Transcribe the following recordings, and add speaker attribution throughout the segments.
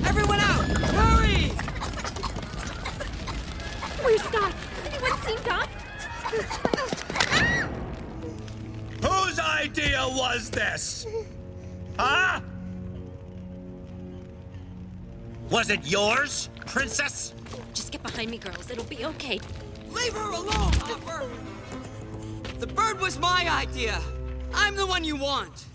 Speaker 1: Everyone out! Hurry!
Speaker 2: Where's Doc? Anyone seen Doc?
Speaker 3: Whose idea was this? Huh? Was it yours, princess?
Speaker 2: Just get behind me, girls. It'll be okay.
Speaker 1: Leave her alone, Hopper! The bird was my idea. I'm the one you want.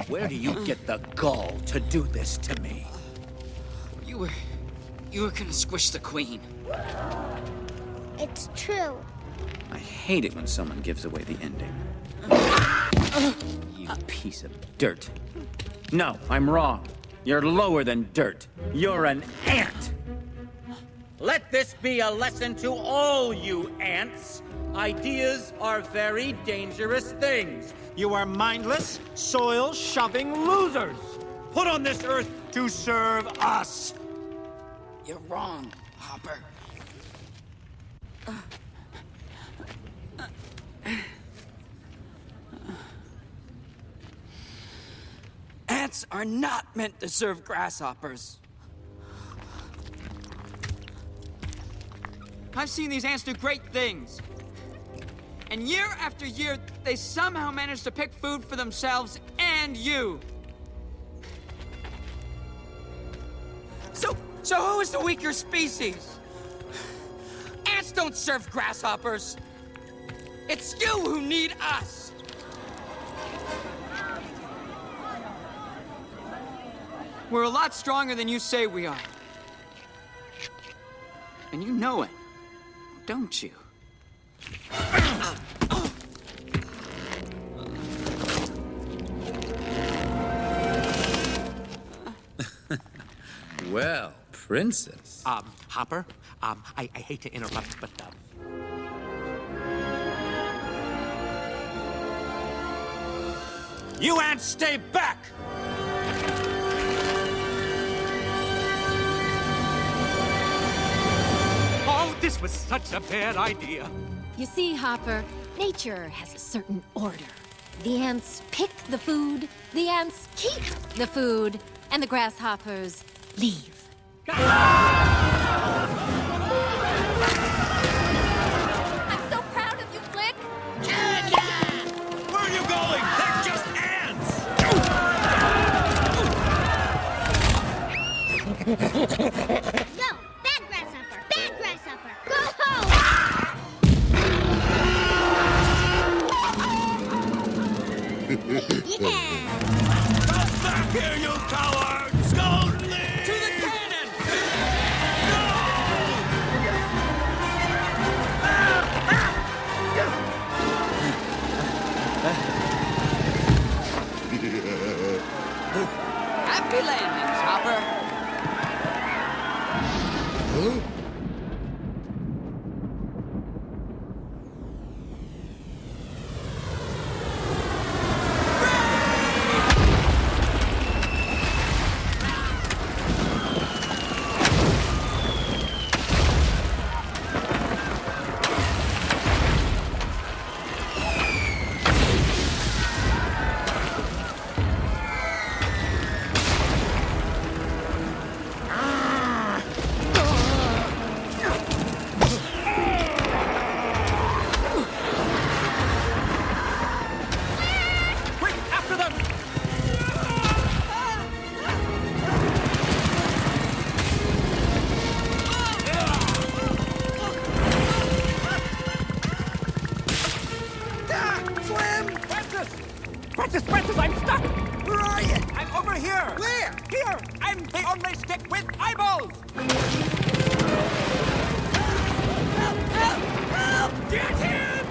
Speaker 3: Where do you get the gall to do this to me?
Speaker 1: You were gonna squish the queen.
Speaker 4: It's true.
Speaker 3: I hate it when someone gives away the ending. You piece of dirt. No, I'm wrong. You're lower than dirt. You're an ant. Let this be a lesson to all you ants. Ideas are very dangerous things. You are mindless, soil-shoving losers. Put on this earth to serve us.
Speaker 1: You're wrong, Hopper. Ants are not meant to serve grasshoppers. I've seen these ants do great things. And year after year, they somehow manage to pick food for themselves and you. So who is the weaker species? Ants don't serve grasshoppers. It's you who need us. We're a lot stronger than you say we are. And you know it, don't you?
Speaker 3: Well, princess.
Speaker 5: Hopper, I hate to interrupt, but,
Speaker 3: You ants stay back!
Speaker 5: Oh, this was such a bad idea.
Speaker 2: You see, Hopper, nature has a certain order. The ants pick the food, the ants keep the food, and the grasshoppers leave. I'm so proud of you, Flik!
Speaker 3: Where are you going? They're just ants!
Speaker 4: No! Bad grasshopper! Bad grasshopper! Go home! Yeah!
Speaker 3: Come back here, you cowards! Go leave!
Speaker 1: To the cannon! Happy landings, Hopper.
Speaker 5: Francis, I'm stuck! Where are you? I'm over here! Where? Here! I'm the only stick with eyeballs! Help! Help! Help! Get him!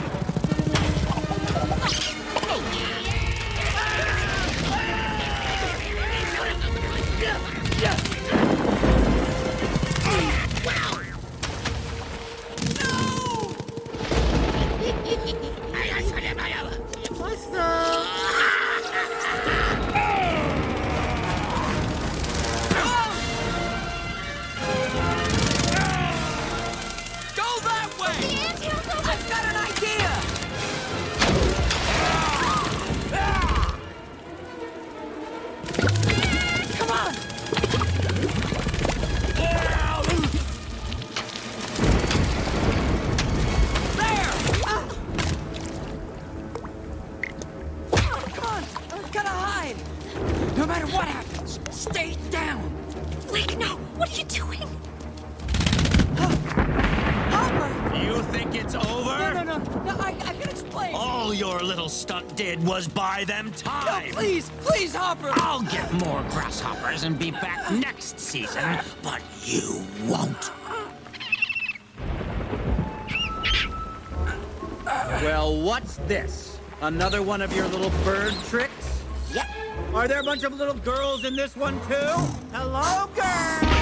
Speaker 1: gotta hide. No matter what happens, stay down.
Speaker 2: Flik, no! What are you doing?
Speaker 1: Hopper!
Speaker 6: You think it's over?
Speaker 1: No, I can explain.
Speaker 6: All your little stunt did was buy them time.
Speaker 1: No, please, Hopper.
Speaker 6: I'll get more grasshoppers and be back next season, but you won't.
Speaker 3: Well, what's this? Another one of your little bird tricks?
Speaker 1: Yep.
Speaker 3: Are there a bunch of little girls in this one, too? Hello, girls!